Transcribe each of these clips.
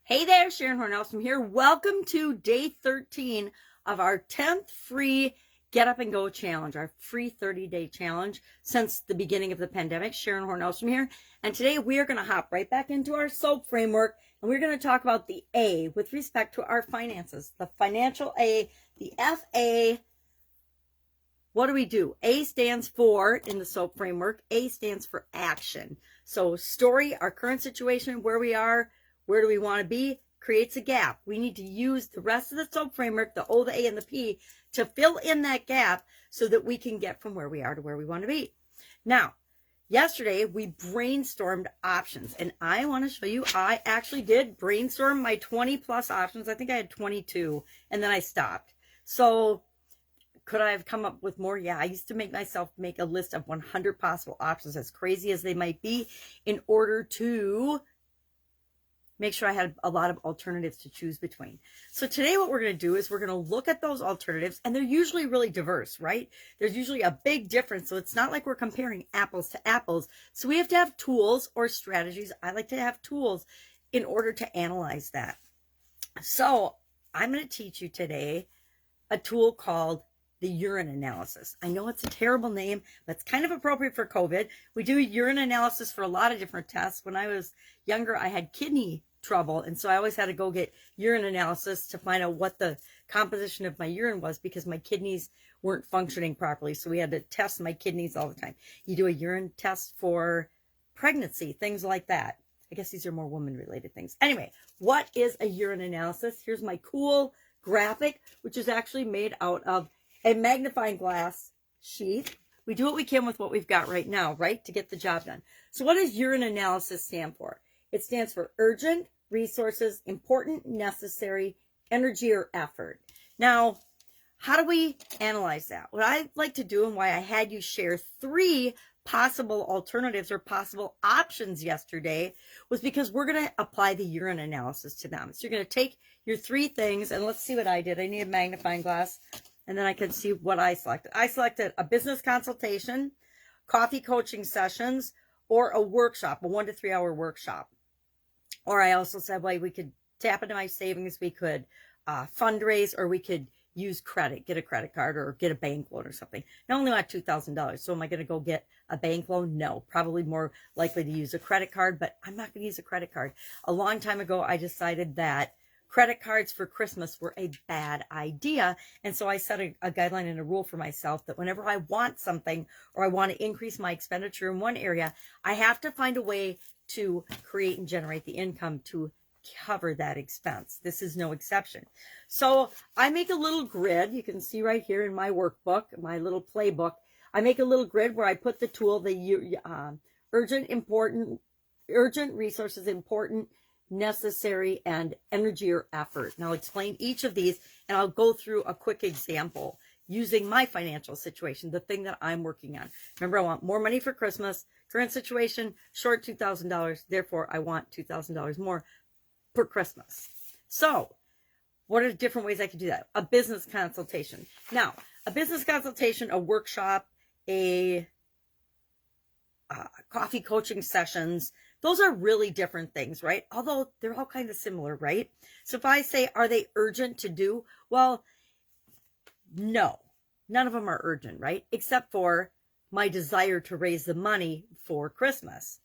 Hey there, Horne-Ellstrom here. Welcome to day 13 of our 10th free Get Up and Go challenge, our free 30-day challenge since the beginning of the pandemic. Horne-Ellstrom here. And today we are going to hop right back into our SOAP framework, and we're going to talk about the A with respect to our finances, the financial A, the FA. What do we do? A stands for, in the SOAP framework, A stands for action. So story, our current situation, where we are, where do we want to be, creates a gap. We need to use the rest of the SOAP framework, the O, the A, and the P, to fill in that gap so that we can get from where we are to where we want to be. Now, yesterday we brainstormed options, and I want to show you, I actually did brainstorm my 20 plus options. I think I had 22, and then I stopped. So could I have come up with more? Yeah, I used to make myself make a list of 100 possible options, as crazy as they might be, in order to make sure I had a lot of alternatives to choose between. So today what we're going to do is we're going to look at those alternatives, and they're usually really diverse, right? There's usually a big difference. So it's not like we're comparing apples to apples. So we have to have tools or strategies. I like to have tools in order to analyze that. So I'm going to teach you today a tool called the urine analysis. I know it's a terrible name, but it's kind of appropriate for COVID. We do urine analysis for a lot of different tests. When I was younger, I had kidney trouble, and so I always had to go get urine analysis to find out what the composition of my urine was, because my kidneys weren't functioning properly. So we had to test my kidneys all the time. You do a urine test for pregnancy, things like that. I guess these are more woman-related things. Anyway, what is a urine analysis? Here's my cool graphic, which is actually made out of a magnifying glass sheet. We do what we can with what we've got right now, right, to get the job done. So what does urine analysis stand for? It stands for urgent, resources, important, necessary, energy, or effort. Now, how do we analyze that? What I like to do, and why I had you share 3 possible alternatives or possible options yesterday, was because we're going to apply the urine analysis to them. So you're going to take your 3 things, and let's see what I did. I need a magnifying glass, and then I can see what I selected. I selected a business consultation, coffee coaching sessions, or a workshop, a 1 to 3 hour workshop. Or I also said, well, we could tap into my savings, we could fundraise, or we could use credit, get a credit card or get a bank loan or something. I only want $2,000. So am I going to go get a bank loan? No, probably more likely to use a credit card, but I'm not going to use a credit card. A long time ago, I decided that credit cards for Christmas were a bad idea. And so I set a guideline and a rule for myself that whenever I want something or I want to increase my expenditure in one area, I have to find a way to create and generate the income to cover that expense. This is no exception. So I make a little grid. You can see right here in my workbook, my little playbook, I make a little grid where I put the tool, the urgent resources, important, necessary, and energy or effort. And I'll explain each of these, and I'll go through a quick example using my financial situation, the thing that I'm working on. Remember, I want more money for Christmas. Current situation, short $2,000. Therefore, I want $2,000 more for Christmas. So what are the different ways I could do that? A business consultation. Now, a business consultation, a workshop, a coffee coaching sessions, those are really different things, right? Although they're all kind of similar, right? So if I say, are they urgent to do? Well, no, none of them are urgent, right? Except for my desire to raise the money for Christmas.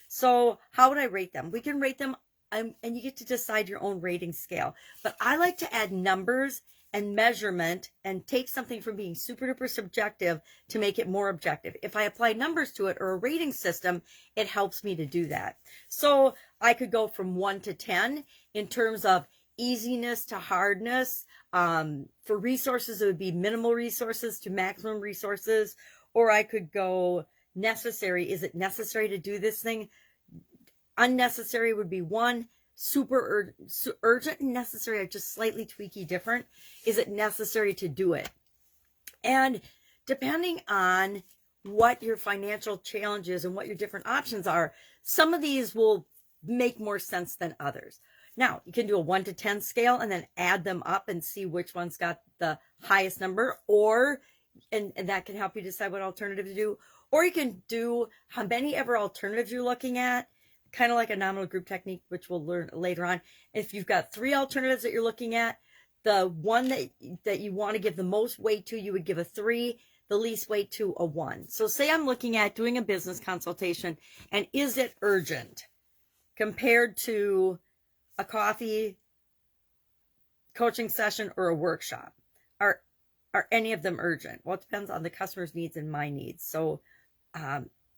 So how would I rate them? We can rate them, and you get to decide your own rating scale. But I like to add numbers and measurement and take something from being super duper subjective to make it more objective. If I apply numbers to it or a rating system, it helps me to do that. So I could go from 1 to 10 in terms of easiness to hardness. For resources, it would be minimal resources to maximum resources. Or I could go necessary. Is it necessary to do this thing? Unnecessary would be 1. Super urgent and necessary are just slightly tweaky different. Is it necessary to do it? And depending on what your financial challenges and what your different options are, some of these will make more sense than others. Now, you can do a 1 to 10 scale and then add them up and see which one's got the highest number, and that can help you decide what alternative to do. Or you can do how many ever alternatives you're looking at, kind of like a nominal group technique, which we'll learn later on. If you've got 3 alternatives that you're looking at, the one that you want to give the most weight to, you would give a 3, the least weight to a 1. So say I'm looking at doing a business consultation, and is it urgent compared to a coffee coaching session or a workshop? Are any of them urgent? Well, it depends on the customer's needs and my needs. So,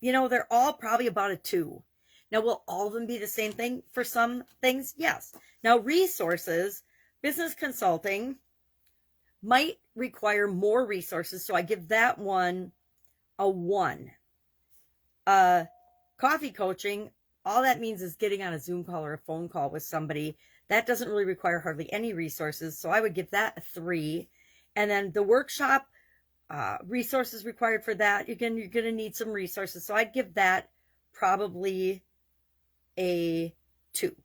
they're all probably about a 2. Now, will all of them be the same thing for some things? Yes. Now, resources, business consulting might require more resources, so I give that one a 1. Coffee coaching, all that means is getting on a Zoom call or a phone call with somebody. That doesn't really require hardly any resources, so I would give that a 3. And then the workshop, resources required for that, again, you're going to need some resources, so I'd give that probably a 2.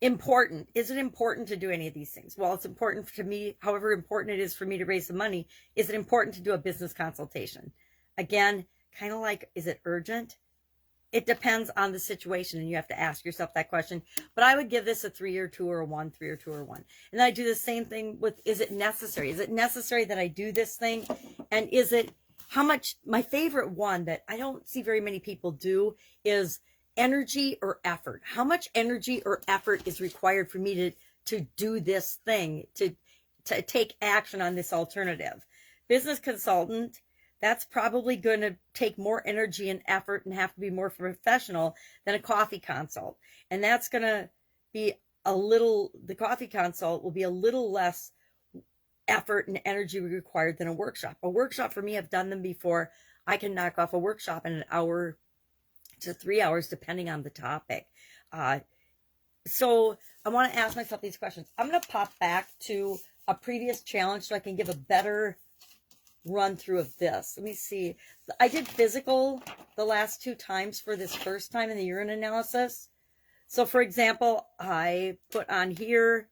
Important. Is it important to do any of these things? Well, it's important to me, however important it is for me to raise the money. Is it important to do a business consultation? Again, kind of like, is it urgent? It depends on the situation, and you have to ask yourself that question. But I would give this a 3 or 2 or a 1, 3 or 2 or 1. And then I do the same thing with, is it necessary? Is it necessary that I do this thing? And is it, how much, my favorite one that I don't see very many people do is energy or effort. How much energy or effort is required for me to do this thing, to take action on this alternative? Business consultant, that's probably going to take more energy and effort and have to be more professional than a coffee consult. And that's going to be the coffee consult will be a little less effort and energy required than a workshop. A workshop, for me, I've done them before. I can knock off a workshop in an hour to 3 hours, depending on the topic. So I want to ask myself these questions. I'm going to pop back to a previous challenge so I can give a better run through of this. Let me see. I did physical the last 2 times for this first time in the urine analysis. So for example, I put on here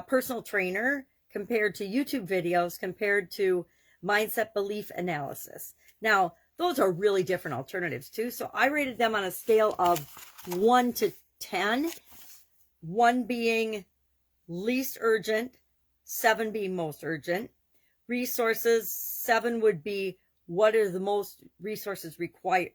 personal trainer compared to YouTube videos compared to mindset belief analysis. Now, those are really different alternatives too. So I rated them on a scale of 1 to 10, 1 being least urgent, 7 being most urgent. Resources, 7 would be what are the most resources required.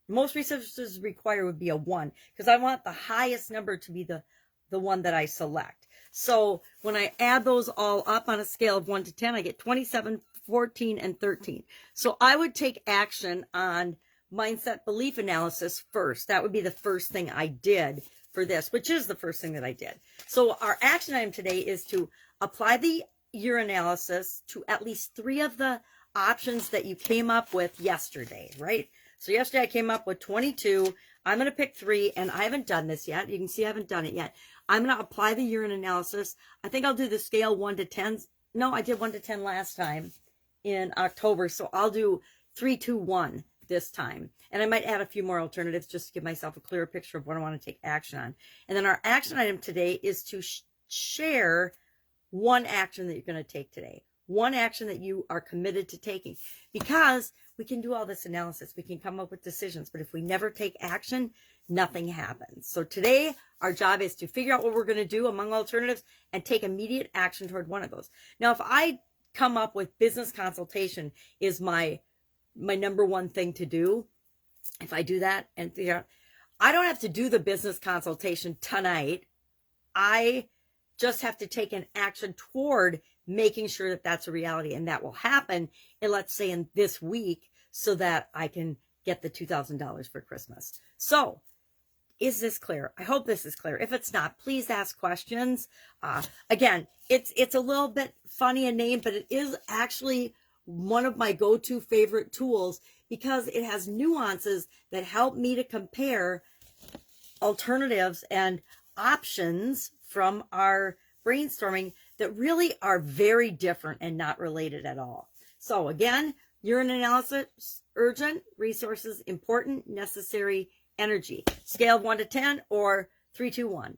Most resources required would be a 1 because I want the highest number to be the one that I select. So when I add those all up on a scale of 1 to 10, I get 27, 14, and 13. So I would take action on mindset belief analysis first. That would be the first thing I did for this, which is the first thing that I did. So our action item today is to apply the urine analysis to at least 3 of the options that you came up with yesterday, right? So yesterday I came up with 22. I'm going to pick 3, and I haven't done this yet. You can see I haven't done it yet. I'm going to apply the urine analysis. I think I'll do the scale 1 to 10. No, I did 1 to 10 last time in October, so I'll do 3, 2, 1 this time. And I might add a few more alternatives just to give myself a clearer picture of what I want to take action on. And then our action item today is to share 1 action that you're going to take today. 1 action that you are committed to taking. Because we can do all this analysis. We can come up with decisions. But if we never take action, nothing happens. So today, our job is to figure out what we're going to do among alternatives and take immediate action toward one of those. Now, if I come up with business consultation is my number 1 thing to do, if I do that and figure out, I don't have to do the business consultation tonight. I just have to take an action toward making sure that that's a reality, and that will happen in, let's say, in this week, so that I can get the $2,000 for Christmas. So is this clear? I hope this is clear. If it's not, please ask questions. Again, it's a little bit funny a name, but it is actually one of my go-to favorite tools because it has nuances that help me to compare alternatives and options from our brainstorming that really are very different and not related at all. So again, urine analysis, urgent, resources, important, necessary, energy. Scale of 1 to 10 or 3, 2, 1.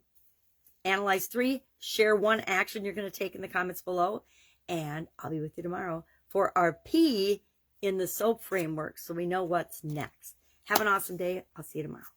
Analyze 3, share 1 action you're going to take in the comments below, and I'll be with you tomorrow for our P in the SOAP framework so we know what's next. Have an awesome day. I'll see you tomorrow.